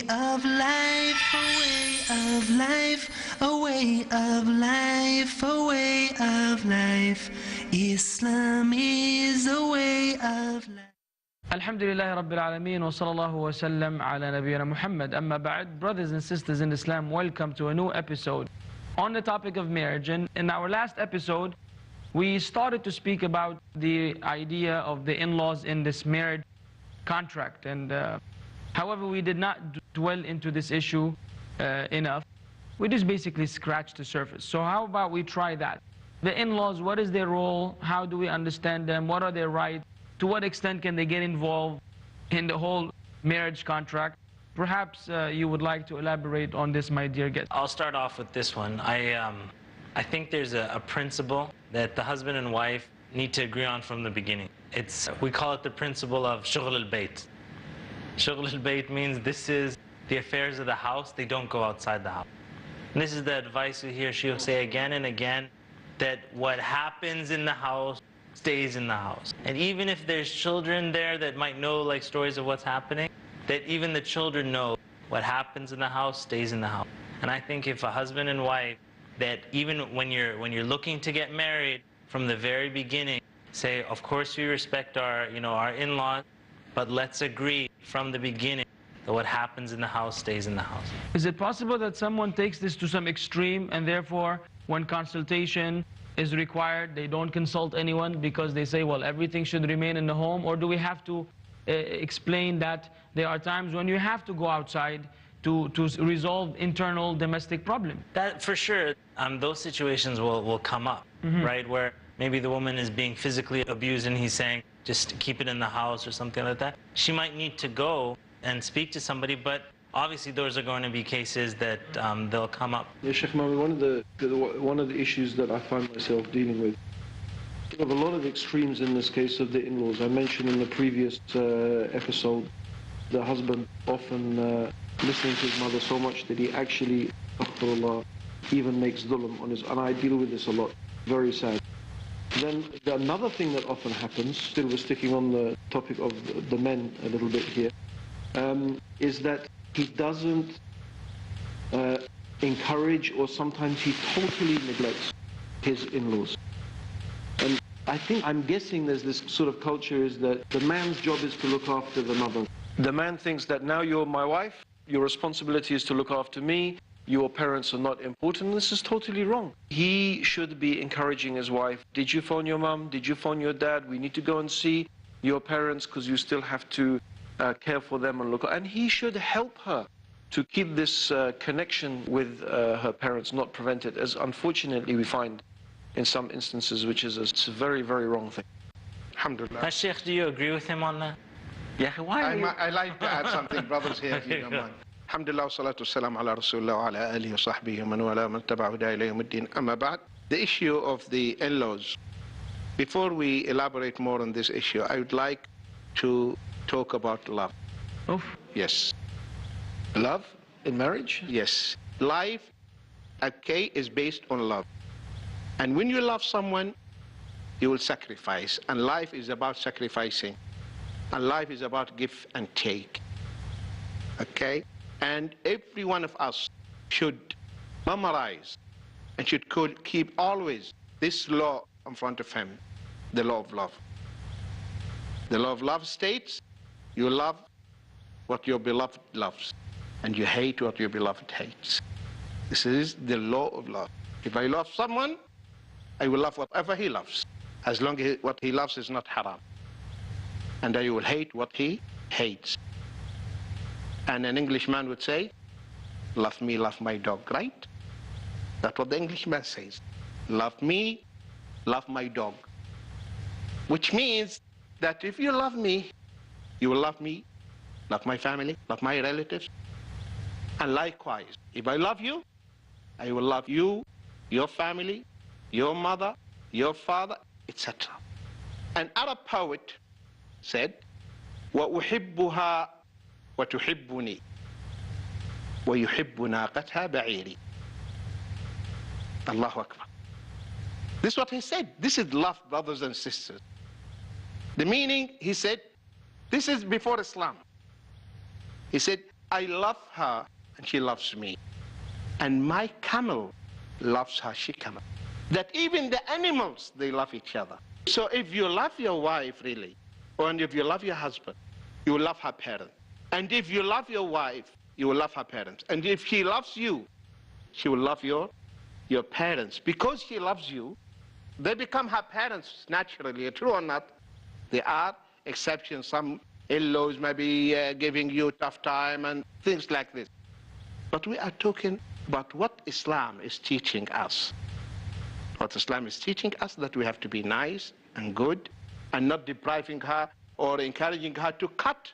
of life, a way of life, a way of life, a way of life. Islam is a way of life. Alhamdulillah Rabbil Alameen wa sallallahu wa sallam ala nabiyyina Muhammad. Amma ba'd, brothers and sisters in Islam, welcome to a new episode on the topic of marriage. And in our last episode, we started to speak about the idea of the in-laws in this marriage contract. And however, we did not dwell into this issue enough. We just basically scratched the surface. So how about we try that? The in-laws, what is their role? How do we understand them? What are their rights? To what extent can they get involved in the whole marriage contract? Perhaps you would like to elaborate on this, my dear guest. I'll start off with this one. I think there's a principle that the husband and wife need to agree on from the beginning. We call it the principle of shughul al-bayt. Shughul al-bayt means this is the affairs of the house, they don't go outside the house. And this is the advice we hear she'll say again and again, that what happens in the house stays in the house. And even if there's children there that might know like stories of what's happening, that even the children know what happens in the house stays in the house. And I think if a husband and wife, that even when you're looking to get married, from the very beginning, say, of course we respect our in-laws, but let's agree from the beginning that what happens in the house stays in the house. Is it possible that someone takes this to some extreme and therefore when consultation is required, they don't consult anyone because they say, well, everything should remain in the home? Or do we have to explain that there are times when you have to go outside to resolve internal domestic problem? That for sure, those situations will come up, right? Where maybe the woman is being physically abused and he's saying, just keep it in the house or something like that. She might need to go and speak to somebody, but obviously those are going to be cases that they'll come up. Yeah, Sheikh Mami, one of the issues that I find myself dealing with, you have a lot of extremes in this case of the in-laws. I mentioned in the previous episode, the husband often listening to his mother so much that he actually, astaghfirullah, even makes dhulm on his, and I deal with this a lot, very sad. Then another thing that often happens, still we're sticking on the topic of the men a little bit here, is that he doesn't encourage, or sometimes he totally neglects his in-laws. And I'm guessing there's this sort of culture is that the man's job is to look after the mother. The man thinks that now you're my wife, your responsibility is to look after me, your parents are not important. This is totally wrong. He should be encouraging his wife. Did you phone your mom? Did you phone your dad? We need to go and see your parents because you still have to care for them and look. And he should help her to keep this connection with her parents, not prevent it, as unfortunately we find in some instances, which is a very, very wrong thing. Alhamdulillah. Sheikh, do you agree with him on that? Yeah, why? I like to add something, brothers, here, if you don't mind. Alhamdulillah, salatu wassalam ala rasulullah wa ala alihi wa sahbihi man wala man tabi'a hudahu ila yawmiddin. Amma ba'd. The issue of the in-laws. Before we elaborate more on this issue, I would like to talk about love. Oh. Yes. Love in marriage? Yes. Life, okay, is based on love. And when you love someone, you will sacrifice. And life is about sacrificing. And life is about give and take. Okay? And every one of us should memorize and should keep always this law in front of him, the law of love. The law of love states, you love what your beloved loves, and you hate what your beloved hates. This is the law of love. If I love someone, I will love whatever he loves, as long as what he loves is not haram. And I will hate what he hates. And an Englishman would say, love me, love my dog, right? That's what the Englishman says. Love me, love my dog. Which means that if you love me, you will love me, love my family, love my relatives. And likewise, if I love you, I will love you, your family, your mother, your father, etc. An Arab poet said, وَأُحِبُّهَا وَتُحِبُّنِي وَيُحِبُّ نَاقَتْهَا بَعِيرِي. Allahu Akbar. This is what he said. This is love, brothers and sisters. The meaning, he said, this is before Islam. He said, I love her and she loves me. And my camel loves her she-camel. That even the animals, they love each other. So if you love your wife really, and if you love your husband, you will love her parents. And if you love your wife, you will love her parents. And if she loves you, she will love your parents. Because she loves you, they become her parents naturally. True or not? There are exceptions. Some in-laws may be giving you a tough time and things like this. But we are talking about what Islam is teaching us. What Islam is teaching us, that we have to be nice and good and not depriving her or encouraging her to cut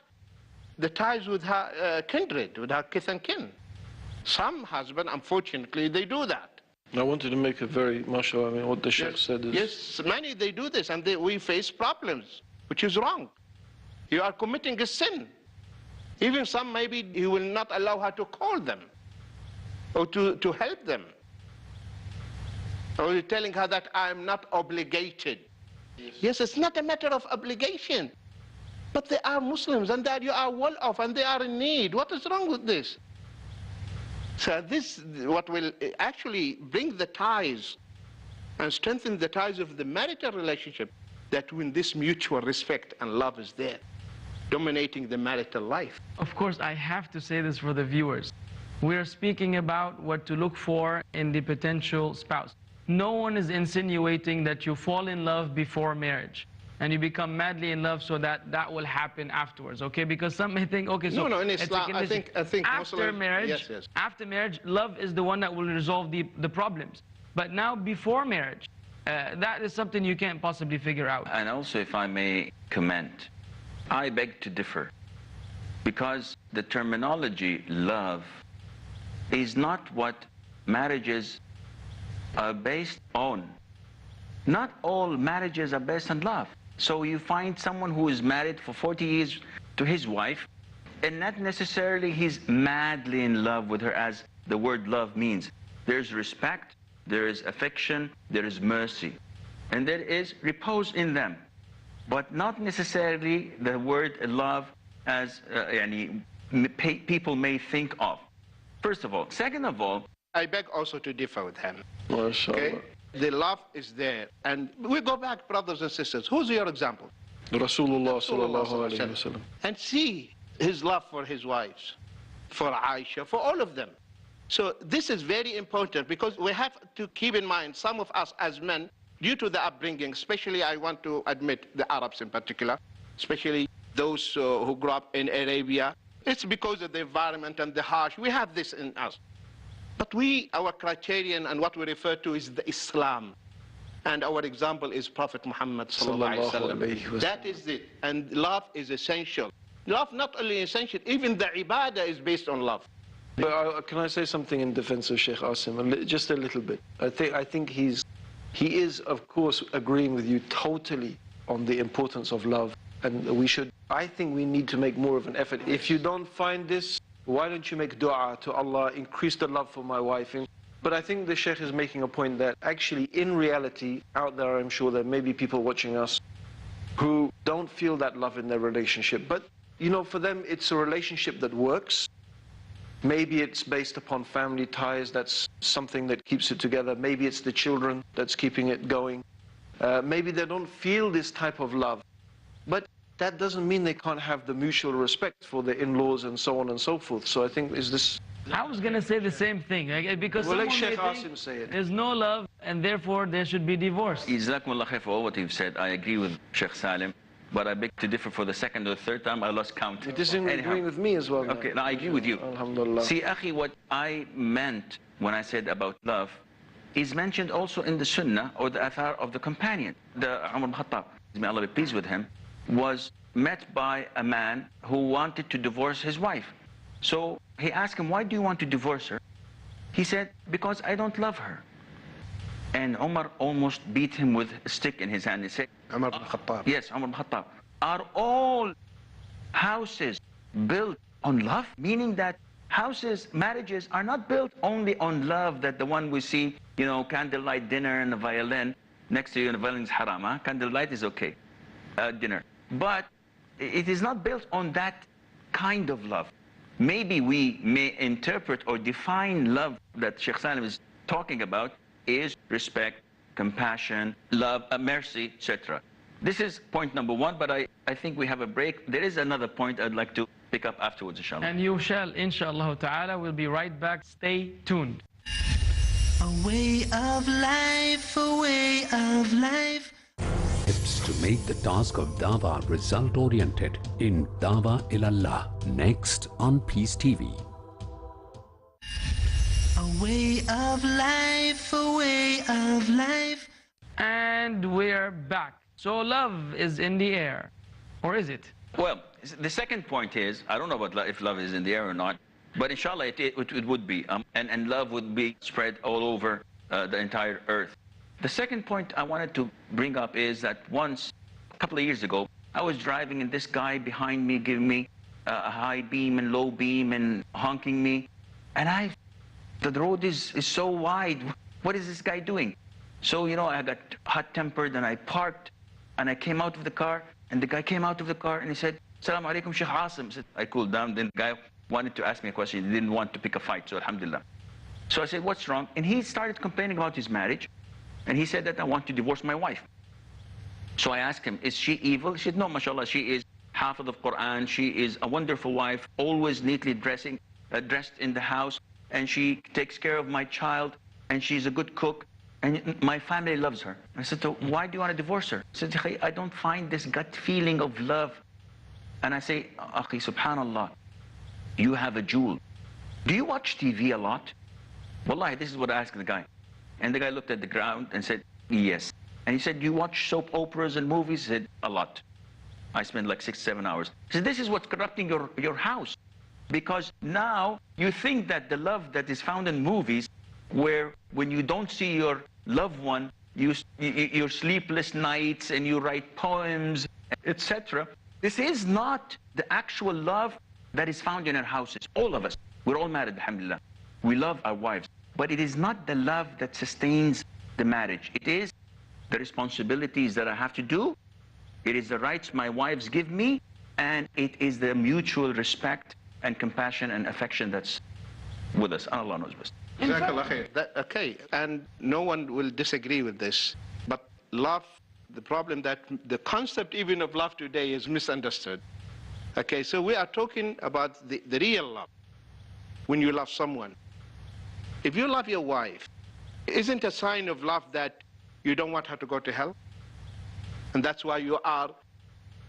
the ties with her kindred, with her kith and kin. Some husbands, unfortunately, they do that. I wanted to make a very, mashallah, I mean, what the Sheikh said is... Yes, many, they do this, and we face problems, which is wrong. You are committing a sin. Even some, maybe you will not allow her to call them or to help them. Or you're telling her that I'm not obligated. Yes, it's not a matter of obligation. But they are Muslims, and that you are well off, and they are in need. What is wrong with this? So this, what will actually bring the ties and strengthen the ties of the marital relationship, that when this mutual respect and love is there, dominating the marital life. Of course, I have to say this for the viewers. We are speaking about what to look for in the potential spouse. No one is insinuating that you fall in love before marriage and you become madly in love so that will happen afterwards, okay? Because some may think, okay, so no, in Islam, I think after Muslims, marriage, yes. after marriage, love is the one that will resolve the problems. But now, before marriage, that is something you can't possibly figure out. And also, if I may comment, I beg to differ, because the terminology love is not what marriages are based on. Not all marriages are based on love. So you find someone who is married for 40 years to his wife, and not necessarily he's madly in love with her, as the word love means. There's respect, there is affection, there is mercy, and there is repose in them. But not necessarily the word love as people may think of. First of all. Second of all, I beg also to differ with him. Okay? The love is there. And we go back, brothers and sisters. Who's your example? Rasulullah sallallahu alayhi wa sallam. And see his love for his wives, for Aisha, for all of them. So this is very important, because we have to keep in mind, some of us as men, due to the upbringing, especially I want to admit the Arabs in particular, especially those who grew up in Arabia, it's because of the environment and the harsh. We have this in us. But our criterion and what we refer to is the Islam. And our example is Prophet Muhammad sallallahu alaihi wasallam. That is it. And love is essential. Love not only essential, even the ibadah is based on love. But can I say something in defense of Sheikh Asim? Just a little bit. I think he is, of course, agreeing with you totally on the importance of love. And I think we need to make more of an effort. If you don't find this, why don't you make dua to Allah, increase the love for my wife? But I think the Sheikh is making a point that actually, in reality, out there, I'm sure there may be people watching us who don't feel that love in their relationship. But, you know, for them, it's a relationship that works. Maybe it's based upon family ties. That's something that keeps it together. Maybe it's the children that's keeping it going. Maybe they don't feel this type of love. But that doesn't mean they can't have the mutual respect for the in-laws and so on and so forth. So I think I was going to say the same thing, because well, someone like Sheikh may think Asim say it. there's no love and therefore there should be divorce. Jazakumullah khair for all what you've said. I agree with Sheikh Saleem, but I beg to differ for the second or third time. I lost count. It isn't agreeing with me as well. Okay, now I agree with you. Alhamdulillah. See, Akhi, what I meant when I said about love is mentioned also in the Sunnah or the Athar of the companion. The Umar ibn Khattab, may Allah be pleased with him, was met by a man who wanted to divorce his wife. So he asked him, why do you want to divorce her? He said, because I don't love her. And Umar almost beat him with a stick in his hand. He said, Umar ibn Khattab. Yes, Umar ibn Khattab. Are all houses built on love? Meaning that marriages are not built only on love, that the one we see, you know, candlelight dinner and a violin next to you, and the violin is haram, huh? Candlelight is okay, dinner. But it is not built on that kind of love. maybe we may interpret or define love that Sheikh Saleem is talking about is respect, compassion, love, mercy, etc. This is point number one, but I think we have a break. There is another point I'd like to pick up afterwards, inshallah. And you shall, inshallah ta'ala. We'll be right back. Stay tuned. A way of life, a way of life. Tips to make the task of Dawah result-oriented in Dawah Ilallah, next on Peace TV. A way of life, a way of life. And we're back. So love is in the air, or is it? Well, the second point is, I don't know about if love is in the air or not, but inshallah it would be. And love would be spread all over the entire earth. The second point I wanted to bring up is that once, a couple of years ago, I was driving and this guy behind me giving me a high beam and low beam and honking me. And the road is so wide. What is this guy doing? So, you know, I got hot-tempered and I parked and I came out of the car and the guy came out of the car and he said, "Assalamu alaikum, Sheikh Asim." I cooled down. Then the guy wanted to ask me a question. He didn't want to pick a fight, so alhamdulillah. So I said, "What's wrong?" And he started complaining about his marriage. And he said that I want to divorce my wife. So I asked him, "Is she evil?" He said, "No, mashallah, she is Hafid of Quran. She is a wonderful wife, always neatly dressed in the house. And she takes care of my child. And she's a good cook. And my family loves her." I said, "So why do you want to divorce her?" He said, "I don't find this gut feeling of love." And I say, "Akhi, subhanallah, you have a jewel. Do you watch TV a lot?" Wallahi, this is what I asked the guy. And the guy looked at the ground and said, "Yes." And he said, "Do you watch soap operas and movies?" He said, "A lot. I spend like 6-7 hours." He said, "This is what's corrupting your house. Because now you think that the love that is found in movies, where when you don't see your loved one, your sleepless nights and you write poems, etc. This is not the actual love that is found in our houses. All of us, we're all married, alhamdulillah. We love our wives. But it is not the love that sustains the marriage. It is the responsibilities that I have to do. It is the rights my wives give me. And it is the mutual respect and compassion and affection that's with us. Allah knows best. Okay, and no one will disagree with this. But love, the problem that the concept even of love today is misunderstood. Okay, so we are talking about the real love. When you love someone. If you love your wife, isn't a sign of love that you don't want her to go to hell? And that's why you are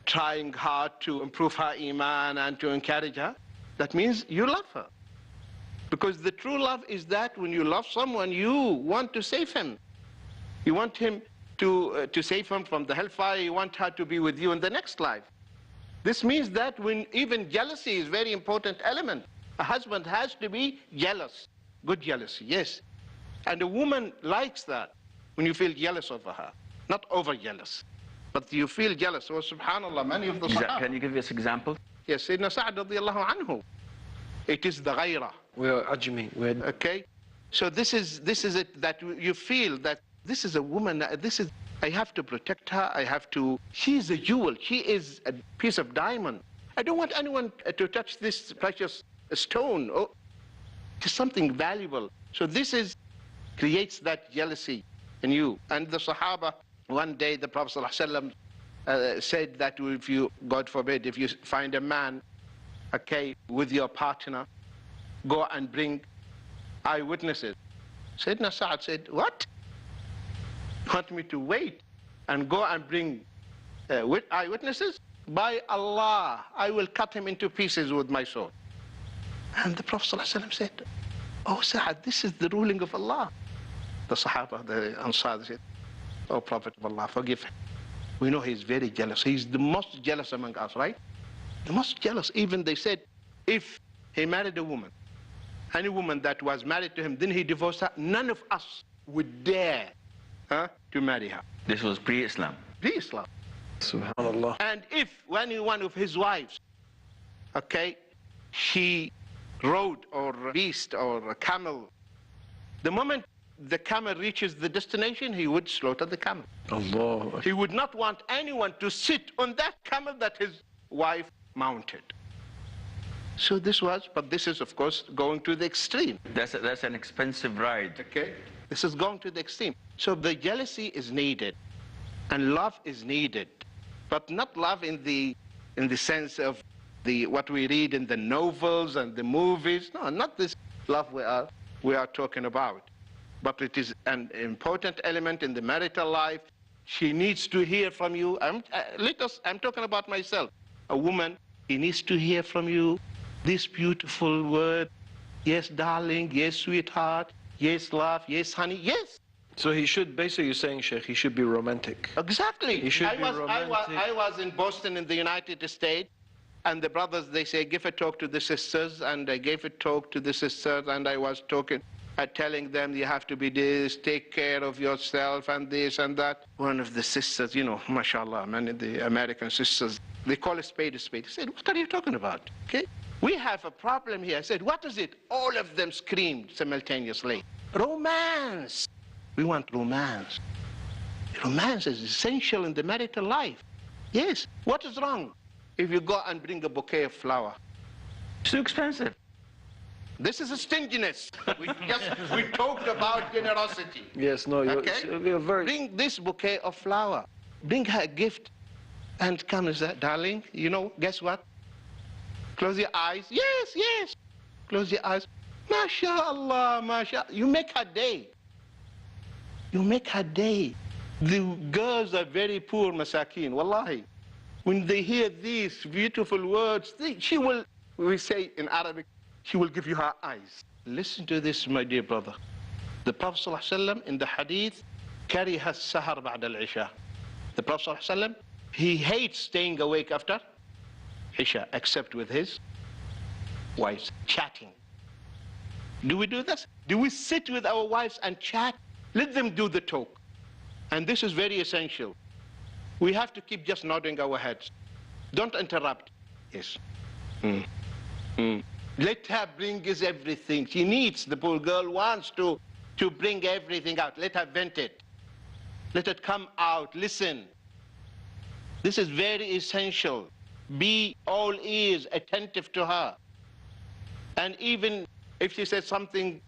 trying hard to improve her iman and to encourage her? That means you love her. Because the true love is that when you love someone, you want to save him. You want him to save him from the hellfire. You want her to be with you in the next life. This means that when even jealousy is a very important element. A husband has to be jealous. Good jealousy, yes. And a woman likes that when you feel jealous over her. Not over-jealous, but you feel jealous. So subhanallah, many of the Sahaba. Can you give us an example? Yes, Sayyidina Sa'ad radiyallahu anhu. It is the ghayra. We are ajmi. Okay? So this is it, that you feel that this is a woman, I have to protect her, she is a jewel, she is a piece of diamond. I don't want anyone to touch this precious stone. Oh, it's something valuable. So this creates that jealousy in you. And the Sahaba, one day the Prophet ﷺ said that if you, God forbid, if you find a man, okay, with your partner, go and bring eyewitnesses. Sayyidina Sa'ad said, "What? You want me to wait and go and bring eyewitnesses? By Allah, I will cut him into pieces with my sword." And the Prophet ﷺ said, "Oh Sa'ad, this is the ruling of Allah." The Sahaba, the Ansar, said, "Oh Prophet of Allah, forgive him. We know he's very jealous. He's the most jealous among us, right? The most jealous." Even they said, if he married a woman, any woman that was married to him, then he divorced her, none of us would dare to marry her. This was pre-Islam. Pre-Islam. Subhanallah. And if one of his wives, okay, she rode or a beast or a camel, the moment the camel reaches the destination, he would slaughter the camel. Allah. He would not want anyone to sit on that camel that his wife mounted. So this was, but this is, of course, going to the extreme. That's an expensive ride. Okay? This is going to the extreme. So the jealousy is needed, and love is needed, but not love in the sense of what we read in the novels and the movies. No, not this love we are talking about. But it is an important element in the marital life. She needs to hear from you. I'm talking about myself. A woman, he needs to hear from you this beautiful word. Yes, darling. Yes, sweetheart. Yes, love. Yes, honey. Yes. So he should, basically you're saying, Sheikh, he should be romantic. Exactly. He should be romantic. I was in Boston in the United States, and the brothers, they say, give a talk to the sisters, and I gave a talk to the sisters, and I was telling them, you have to be this, take care of yourself, and this and that. One of the sisters, you know, mashallah, many of the American sisters, they call a spade a spade. I said, what are you talking about? Okay? We have a problem here. I said, what is it? All of them screamed simultaneously. Romance. We want romance. Romance is essential in the marital life. Yes. What is wrong if you go and bring a bouquet of flower? It's too expensive. This is a stinginess. We talked about generosity. Yes, no, you're very... Bring this bouquet of flower. Bring her a gift. And come and say, darling, you know, guess what? Close your eyes. Yes, yes. Close your eyes. MashaAllah, MashaAllah. You make her day. You make her day. The girls are very poor, masakeen, wallahi. When they hear these beautiful words, we say in Arabic, she will give you her eyes. Listen to this, my dear brother. The Prophet ﷺ in the hadith, كَرِهَ السَّهَرْ بَعْدَ الْعِشَاءِ. The Prophet ﷺ, he hates staying awake after Isha, except with his wives, chatting. Do we do this? Do we sit with our wives and chat? Let them do the talk. And this is very essential. We have to keep just nodding our heads. Don't interrupt. Yes. Let her bring us everything. She needs, the poor girl wants to bring everything out. Let her vent it. Let it come out. Listen. This is very essential. Be all ears, attentive to her. And even if she says something,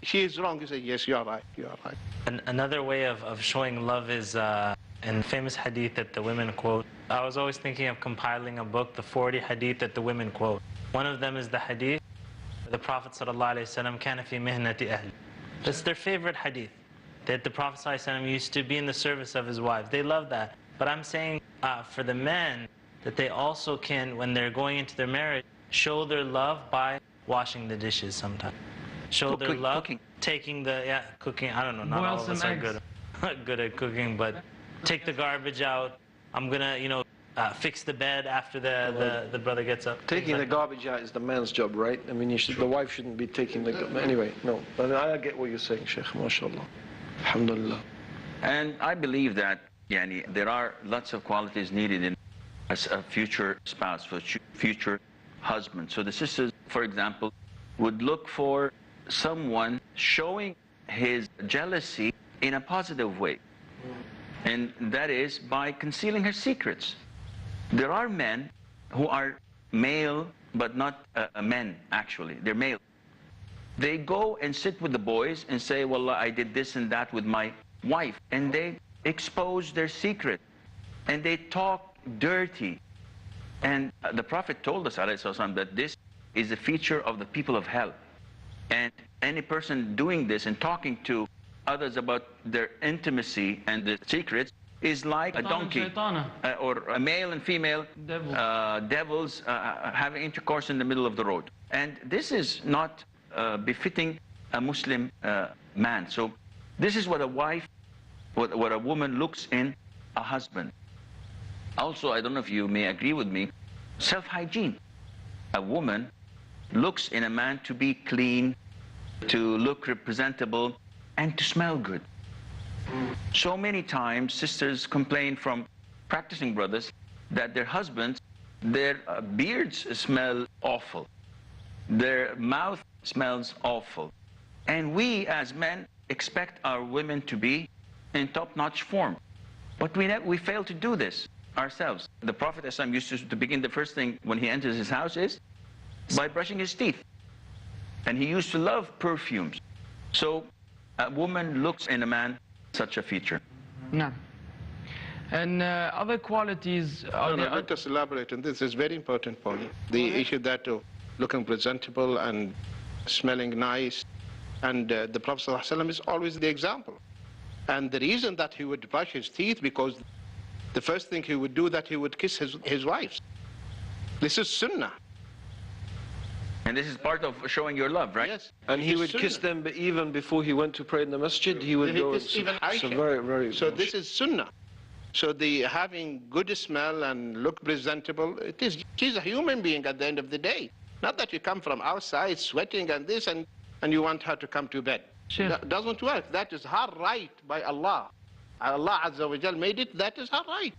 she is wrong, you say, yes, you are right, you are right. And another way of showing love is in famous hadith that the women quote. I was always thinking of compiling a book, the 40 hadith that the women quote. One of them is the hadith, the Prophet ﷺ, كَانَ فِي مِهْنَةِ أَهْلِ. That's their favorite hadith, that the Prophet ﷺ used to be in the service of his wives. They love that. But I'm saying for the men, that they also can, when they're going into their marriage, show their love by washing the dishes sometimes. Show their love, cooking. Taking the, cooking, I don't know, not all of us are good at cooking, but take the garbage out. I'm gonna, fix the bed after the brother gets up. Taking the garbage out is the man's job, right? I mean, the wife shouldn't be taking the garbage. Anyway, no. I get what you're saying, Sheikh, mashallah. Alhamdulillah. And I believe that there are lots of qualities needed in a future spouse, for future husband. So the sisters, for example, would look for someone showing his jealousy in a positive way. And that is by concealing her secrets. There are men who are male, but not men, actually. They're male. They go and sit with the boys and say, well, I did this and that with my wife. And they expose their secret. And they talk dirty. And the Prophet told us, ﷺ, that this is a feature of the people of hell. And any person doing this and talking to others about their intimacy and the secrets is like a donkey or a male and female devils having intercourse in the middle of the road. And this is not befitting a Muslim man. So this is what a wife, what a woman looks in a husband. Also, I don't know if you may agree with me, self-hygiene. A woman looks in a man to be clean, to look presentable, and to smell good. So many times sisters complain from practicing brothers that their husbands, their beards smell awful, their mouth smells awful. And we as men expect our women to be in top-notch form. But we fail to do this ourselves. The Prophet ﷺ used to begin, the first thing when he enters his house is by brushing his teeth. And he used to love perfumes. So a woman looks in a man such a feature. No. And other qualities are let us elaborate on this. It's a very important point. The issue that looking presentable and smelling nice, and the Prophet ﷺ is always the example. And the reason that he would brush his teeth, because the first thing he would do, that he would kiss his wives. This is sunnah. And this is part of showing your love, right? Yes. And he would kiss them, but even before he went to pray in the masjid, he would go. Even so very, very. So this is sunnah. So the having good smell and look presentable, she's a human being at the end of the day. Not that you come from outside sweating and this and you want her to come to bed. Sure. That doesn't work. That is her right by Allah. Allah Azza wa Jal made it, that is her right.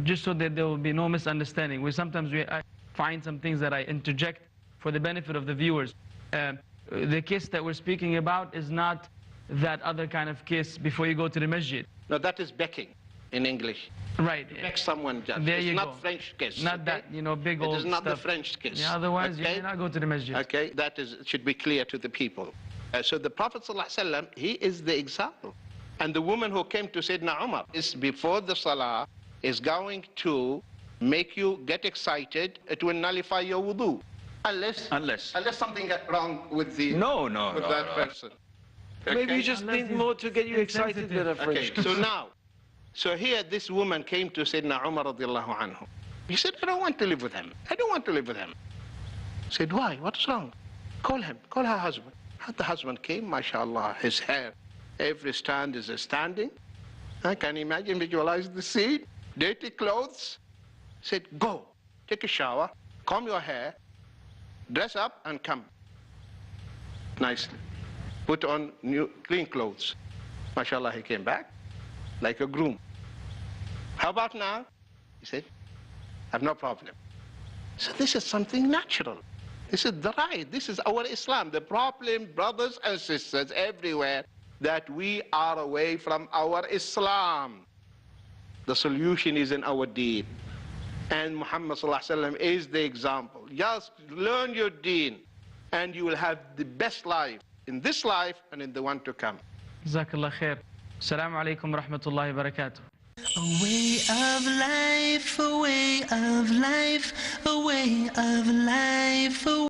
Just so that there will be no misunderstanding. Sometimes I find some things that I interject for the benefit of the viewers. The kiss that we're speaking about is not that other kind of kiss before you go to the masjid. No, that is becking in English. Right. Beck someone just. There it's you not go. French kiss. Not okay? that, big old It is not stuff. the French kiss. Yeah, otherwise you may not go to the masjid. Okay, that should be clear to the people. So the Prophet ﷺ, he is the example. And the woman who came to Sayyidina Umar is before the salah is going to make you get excited. It will nullify your wudu. Unless something got wrong with the that person. Okay? Maybe you just need more to get you excited than a French. Okay, so here this woman came to Sayyidina Umar radiallahu anhu. He said, I don't want to live with him. I don't want to live with him. He said, why? What's wrong? Call him. Call her husband. The husband came, mashallah, his hair, every stand is standing. I can imagine, visualize the scene. Dirty clothes. Said, go, take a shower, comb your hair, dress up and come nicely. Put on new, clean clothes. Mashallah, he came back like a groom. How about now? He said, I have no problem. So this is something natural. This is the right. This is our Islam. The problem, brothers and sisters everywhere, that we are away from our Islam. The solution is in our deen. And Muhammad ﷺ is the example. Just learn your deen and you will have the best life in this life and in the one to come. Jazakallah khair. Assalamu alaikum wa rahmatullahi wa barakatuh. A way of life, a way of life, a way of life.